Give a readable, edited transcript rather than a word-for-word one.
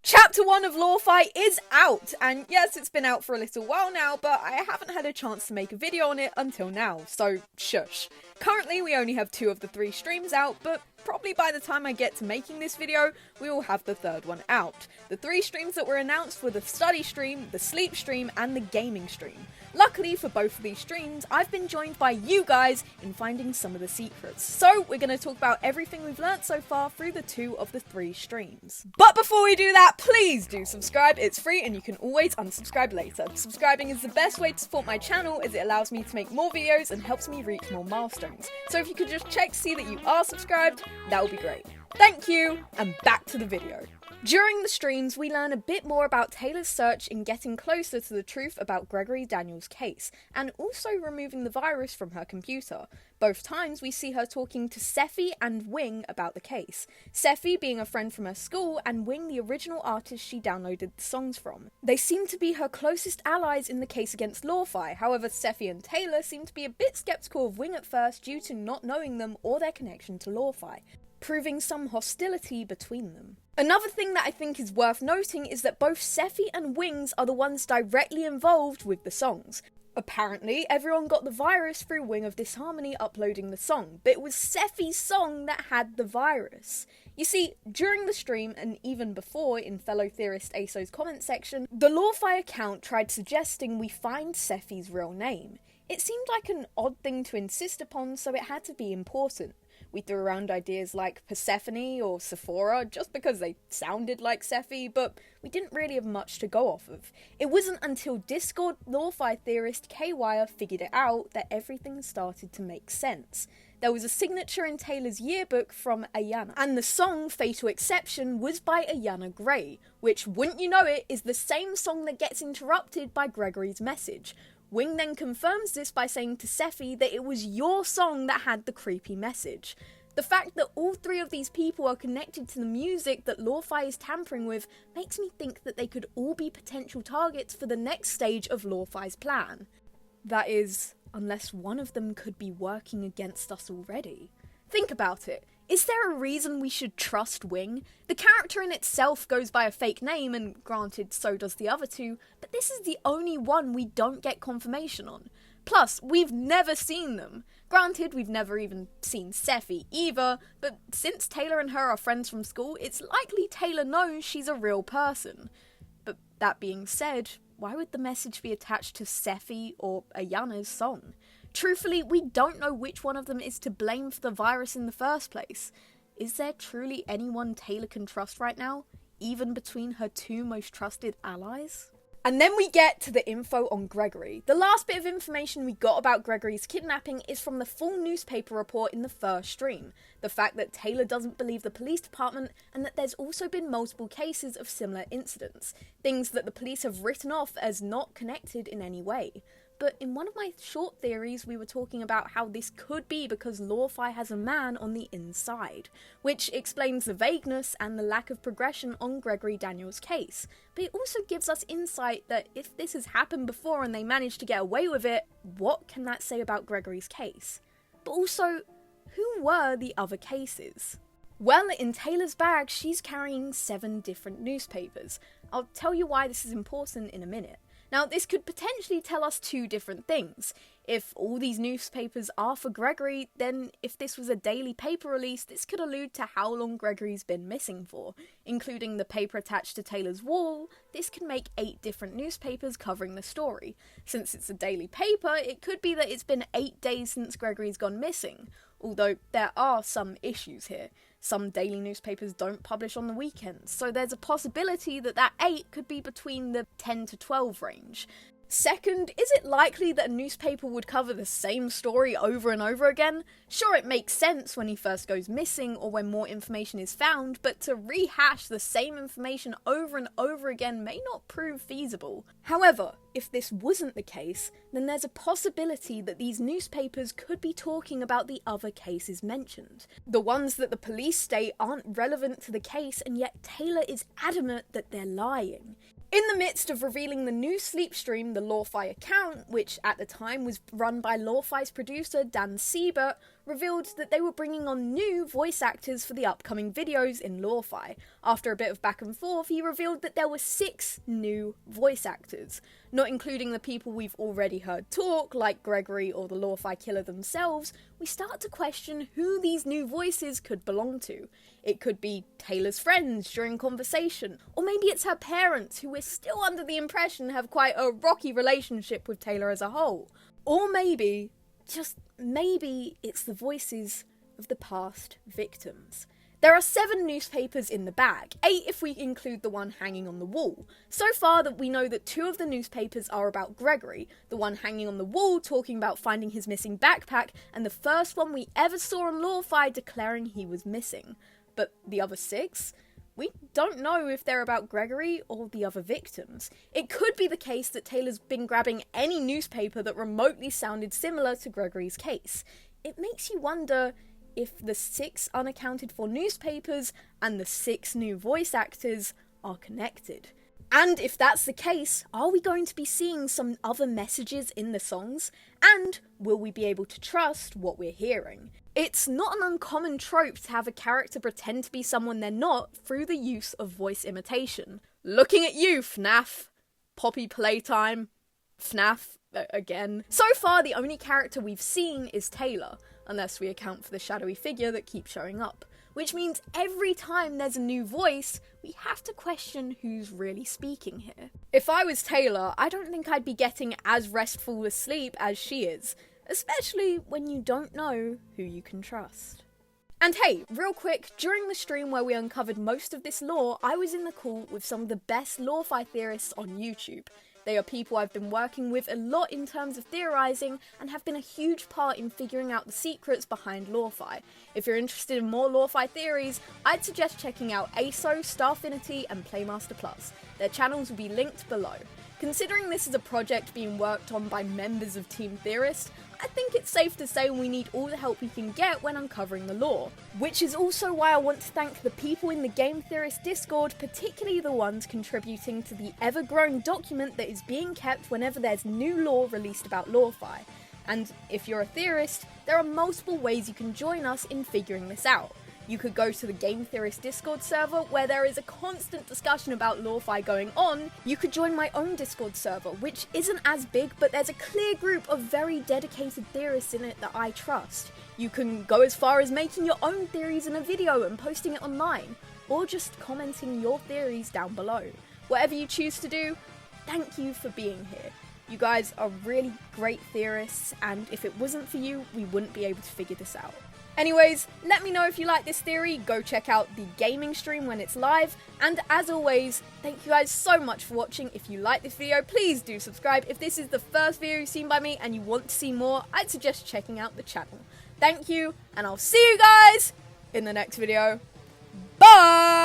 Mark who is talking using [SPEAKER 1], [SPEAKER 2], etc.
[SPEAKER 1] Chapter 1 of LoreFi is out, and yes, it's been out for a little while now, but I haven't had a chance to make a video on it until now, so shush. Currently, we only have 2 of the 3 streams out, but probably by the time I get to making this video, we will have the 3rd one out. The 3 streams that were announced were the study stream, the sleep stream, and the gaming stream. Luckily for both of these streams, I've been joined by you guys in finding some of the secrets. So we're going to talk about everything we've learnt so far through the 2 of the 3 streams. But before we do that, please do subscribe. It's free and you can always unsubscribe later. Subscribing is the best way to support my channel as it allows me to make more videos and helps me reach more milestones. So if you could just check to see that you are subscribed, that would be great. Thank you, and back to the video. During the streams, we learn a bit more about Taylor's search in getting closer to the truth about Gregory Daniels' case, and also removing the virus from her computer. Both times we see her talking to Seffi and Wing about the case. Seffi being a friend from her school, and Wing the original artist she downloaded the songs from. They seem to be her closest allies in the case against LoreFi, however Seffi and Taylor seem to be a bit skeptical of Wing at first due to not knowing them or their connection to LoreFi, proving some hostility between them. Another thing that I think is worth noting is that both Seffi and Wings are the ones directly involved with the songs. Apparently, everyone got the virus through Wing of Disharmony uploading the song, but it was Seffi's song that had the virus. You see, during the stream, and even before in fellow theorist ASO's comment section, the LoreFi account tried suggesting we find Seffi's real name. It seemed like an odd thing to insist upon, so it had to be important. We threw around ideas like Persephone or Sephora just because they sounded like Seffi, but we didn't really have much to go off of. It wasn't until Discord LoreFi theorist Kwire figured it out that everything started to make sense. There was a signature in Taylor's yearbook from Ayana, and the song Fatal Exception was by Ayana Gray, which, wouldn't you know it, is the same song that gets interrupted by Gregory's message. Wing then confirms this by saying to Seffi that it was your song that had the creepy message. The fact that all 3 of these people are connected to the music that LoreFi is tampering with makes me think that they could all be potential targets for the next stage of LoreFi's plan. That is, unless one of them could be working against us already. Think about it. Is there a reason we should trust Wing? The character in itself goes by a fake name, and granted, so does the other 2, but this is the only one we don't get confirmation on. Plus, we've never seen them. Granted, we've never even seen Seffi either, but since Taylor and her are friends from school, it's likely Taylor knows she's a real person. But that being said, why would the message be attached to Seffi or Ayana's song? Truthfully, we don't know which one of them is to blame for the virus in the first place. Is there truly anyone Taylor can trust right now, even between her 2 most trusted allies? And then we get to the info on Gregory. The last bit of information we got about Gregory's kidnapping is from the full newspaper report in the first stream. The fact that Taylor doesn't believe the police department, and that there's also been multiple cases of similar incidents. Things that the police have written off as not connected in any way. But in one of my short theories, we were talking about how this could be because LoreFi has a man on the inside, which explains the vagueness and the lack of progression on Gregory Daniels' case. But it also gives us insight that if this has happened before and they managed to get away with it, what can that say about Gregory's case? But also, who were the other cases? Well, in Taylor's bag, she's carrying 7 different newspapers. I'll tell you why this is important in a minute. Now, this could potentially tell us 2 different things. If all these newspapers are for Gregory, then if this was a daily paper release, this could allude to how long Gregory's been missing for. Including the paper attached to Taylor's wall, this could make 8 different newspapers covering the story. Since it's a daily paper, it could be that it's been 8 days since Gregory's gone missing. Although there are some issues here. Some daily newspapers don't publish on the weekends, so there's a possibility that that 8 could be between the 10 to 12 range. Second, is it likely that a newspaper would cover the same story over and over again? Sure, it makes sense when he first goes missing or when more information is found, but to rehash the same information over and over again may not prove feasible. However, if this wasn't the case, then there's a possibility that these newspapers could be talking about the other cases mentioned. The ones that the police state aren't relevant to the case, and yet Taylor is adamant that they're lying. In the midst of revealing the new sleep stream, the LoreFi account, which at the time was run by LoreFi's producer Dan Siebert, revealed that they were bringing on new voice actors for the upcoming videos in LoreFi. After a bit of back and forth, he revealed that there were 6 new voice actors, not including the people we've already heard talk, like Gregory or the LoreFi killer themselves. We start to question who these new voices could belong to. It could be Taylor's friends during conversation, or maybe it's her parents, who we're still under the impression have quite a rocky relationship with Taylor as a whole. Or maybe, just maybe, it's the voices of the past victims. There are 7 newspapers in the bag, 8 if we include the one hanging on the wall. So far that we know that 2 of the newspapers are about Gregory, the one hanging on the wall talking about finding his missing backpack, and the first one we ever saw on LoreFi declaring he was missing. But the other 6? We don't know if they're about Gregory or the other victims. It could be the case that Taylor's been grabbing any newspaper that remotely sounded similar to Gregory's case. It makes you wonder if the 6 unaccounted for newspapers and the 6 new voice actors are connected. And if that's the case, are we going to be seeing some other messages in the songs? And will we be able to trust what we're hearing? It's not an uncommon trope to have a character pretend to be someone they're not through the use of voice imitation. Looking at you, FNAF. Poppy Playtime. FNAF, again. So far, the only character we've seen is Taylor, unless we account for the shadowy figure that keeps showing up. Which means every time there's a new voice, we have to question who's really speaking here. If I was Taylor, I don't think I'd be getting as restful a sleep as she is, especially when you don't know who you can trust. And hey, real quick, during the stream where we uncovered most of this lore, I was in the call with some of the best LoreFi theorists on YouTube. They are people I've been working with a lot in terms of theorising and have been a huge part in figuring out the secrets behind LoreFi. If you're interested in more LoreFi theories, I'd suggest checking out ASO, Starfinity and Playmaster Plus. Their channels will be linked below. Considering this is a project being worked on by members of Team Theorist, I think it's safe to say we need all the help we can get when uncovering the lore. Which is also why I want to thank the people in the Game Theorist Discord, particularly the ones contributing to the ever-growing document that is being kept whenever there's new lore released about LoreFi. And if you're a theorist, there are multiple ways you can join us in figuring this out. You could go to the Game Theorist Discord server, where there is a constant discussion about LoreFi going on. You could join my own Discord server, which isn't as big, but there's a clear group of very dedicated theorists in it that I trust. You can go as far as making your own theories in a video and posting it online, or just commenting your theories down below. Whatever you choose to do, thank you for being here. You guys are really great theorists, and if it wasn't for you, we wouldn't be able to figure this out. Anyways, let me know if you like this theory, go check out the gaming stream when it's live, and as always, thank you guys so much for watching. If you like this video, please do subscribe. If this is the first video you've seen by me and you want to see more, I'd suggest checking out the channel. Thank you, and I'll see you guys in the next video. Bye!